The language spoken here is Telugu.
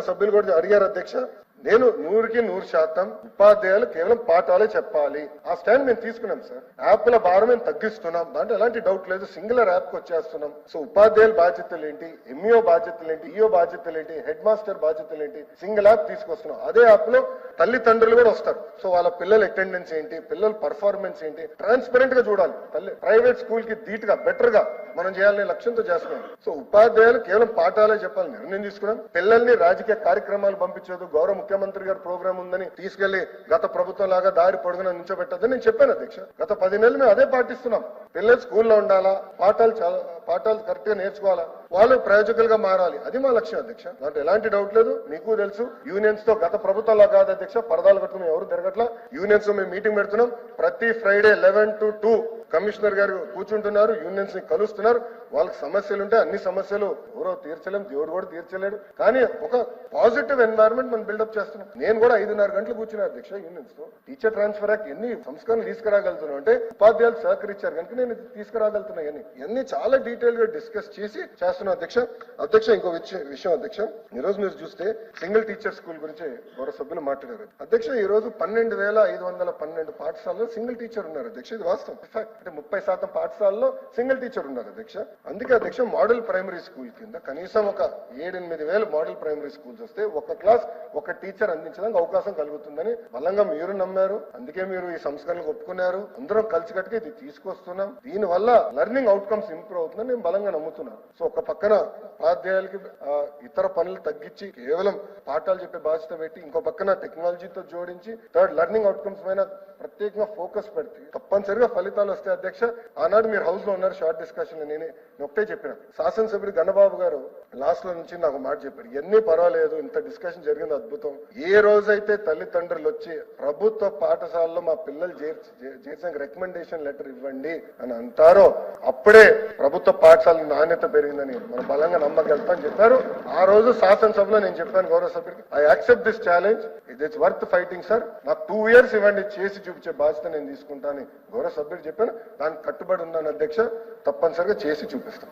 సభ్యులు కూడా అడిగారు అధ్యక్ష. నేను 100% ఉపాధ్యాయులు కేవలం పాఠాలే చెప్పాలి. ఆ స్టాండ్ మేము తీసుకున్నాం సార్. యాప్ల భారం మేము తగ్గిస్తున్నాం, దాంట్లో ఎలాంటి డౌట్ లేదు. సింగులర్ యాప్ కి వచ్చేస్తున్నాం. సో ఉపాధ్యాయుల బాధ్యతలు ఏంటి, ఎంఈఓ బాధ్యతలు ఏంటి, ఈఓ బాధ్యతలు ఏంటి, హెడ్ మాస్టర్ బాధ్యతలు ఏంటి, సింగిల్ యాప్ తీసుకొస్తున్నాం. అదే యాప్ లో తల్లిదండ్రులు కూడా వస్తారు. సో వాళ్ళ పిల్లల అటెండెన్స్ ఏంటి, పిల్లల పర్ఫార్మెన్స్ ఏంటి, ట్రాన్స్పరెంట్ గా చూడాలి. ప్రైవేట్ స్కూల్ కి ధీటుగా బెటర్ గా మనం చేయాలనే లక్ష్యంతో చేస్తున్నాం. సో ఉపాధ్యాయులు కేవలం పాఠాలే చెప్పాలని నిర్ణయం తీసుకున్నాం. పిల్లల్ని రాజకీయ కార్యక్రమాలు పంపించదు, గౌరవ ముఖ్యమంత్రి గారి ప్రోగ్రామ్ ఉందని తీసుకెళ్లి గత ప్రభుత్వం లాగా దారి పొడుగున నుంచోబెట్టద్దని నేను చెప్పాను అధ్యక్ష. గత 10 నెలలు మేము అదే పాటిస్తున్నాం. పిల్లలు స్కూల్లో ఉండాలా, పాఠాలు కరెక్ట్ గా నేర్చుకోవాలా, వాళ్ళు ప్రయోజకులుగా మారాలి. అది మా లక్ష్యం అధ్యక్ష. దాంట్లో ఎలాంటి డౌట్ లేదు. మీకు తెలుసు యూనియన్స్ తో గత ప్రభుత్వంలో కాదు అధ్యక్ష, పరదాలు కట్టుకుని ఎవరు తిరగట్లా. యూనియన్స్ తో మేము మీటింగ్ పెడుతున్నాం. ప్రతి ఫ్రైడే 11 to 2 కమిషనర్ గారు కూర్చుంటున్నారు, యూనియన్స్ ని కలుస్తున్నారు. వాళ్ళకి సమస్యలు ఉంటే అన్ని సమస్యలు ఎవరో తీర్చలేం, దేవుడు కూడా తీర్చలేడు. కానీ ఒక పాజిటివ్ ఎన్వైరన్మెంట్ మనం బిల్డప్ చేస్తున్నాం. నేను కూడా 5:30 గంటలు కూర్చున్నా అధ్యక్ష యూనియన్స్ తో. టీచర్ ట్రాన్స్ఫర్ యాక్ట్ ఎన్ని సంస్కరణలు తీసుకురాగలుగుతున్నాం అంటే ఉపాధ్యాయులు సహకరించారు కనుక నేను తీసుకురాగలుగుతున్నా. ఇవన్నీ చాలా డీటెయిల్ గా డిస్కస్ చేసి చేస్తున్నాం అధ్యక్ష. ఇంకో విషయం అధ్యక్ష, ఈ రోజు మీరు చూస్తే సింగిల్ టీచర్ స్కూల్ గురించి గౌరవ సభ్యులు మాట్లాడారు అధ్యక్ష. ఈ రోజు 12,512 పాఠశాలలో సింగిల్ టీచర్ ఉన్నారు అధ్యక్ష. ఇది వాస్తవం. అంటే 30% పాఠశాలలో సింగిల్ టీచర్ ఉన్నారు అధ్యక్ష. అందుకే అధ్యక్ష మోడల్ ప్రైమరీ స్కూల్ కింద కనీసం ఒక 7-8 వేల మోడల్ ప్రైమరీ స్కూల్స్ వస్తే ఒక క్లాస్ ఒక టీచర్ అందించడానికి అవకాశం కలుగుతుందని బలంగా మీరు నమ్మారు. అందుకే మీరు ఈ సంస్కరణలు ఒప్పుకున్నారు. అందరం కలిసికట్టుగా ఇది తీసుకొస్తున్నాం. దీని వల్ల లెర్నింగ్ అవుట్కమ్స్ ఇంప్రూవ్ అవుతుందని నేను బలంగా నమ్ముతున్నాను. సో ఒక పక్కన ఉపాధ్యాయులకి ఇతర పనులు తగ్గించి కేవలం పాఠాలు చెప్పే బాధ్యత పెట్టి, ఇంకో పక్కన టెక్నాలజీతో జోడించి థర్డ్ లెర్నింగ్ అవుట్కమ్స్ పైన ప్రత్యేకంగా ఫోకస్ పెడితే తప్పనిసరిగా ఫలితాలు వస్తాయి అధ్యక్ష. ఆనాడు మీరు హౌస్ లో ఉన్నారు, షార్ట్ డిస్కషన్ నేను ఒకటే చెప్పిన. శాసనసభ్యుడు గన్నబాబు గారు లాస్ట్ లో నుంచి నాకు మాట చెప్పారు, ఇవన్నీ పర్వాలేదు, ఇంత డిస్కషన్ జరిగింది అద్భుతం. ఏ రోజైతే తల్లిదండ్రులు వచ్చి ప్రభుత్వ పాఠశాలలో మా పిల్లలు చేసిన రికమెండేషన్ లెటర్ ఇవ్వండి అని అంటారో అప్పుడే ప్రభుత్వ పాఠశాల నాణ్యత పెరిగిందని మనం బలంగా నమ్మగలుగుతామని చెప్పారు. ఆ రోజు శాసనసభలో నేను చెప్పాను గౌరవ సభ్యుడికి, I accept this challenge, it's worth fighting sir, నాకు 2 years ఇవ్వండి, చేసి చూపించే బాధ్యత నేను తీసుకుంటాను గౌరవ సభ్యుడు చెప్పాను. దానికి కట్టుబడి ఉన్నాను అధ్యక్ష. తప్పనిసరిగా చేసి చూపిస్తాను.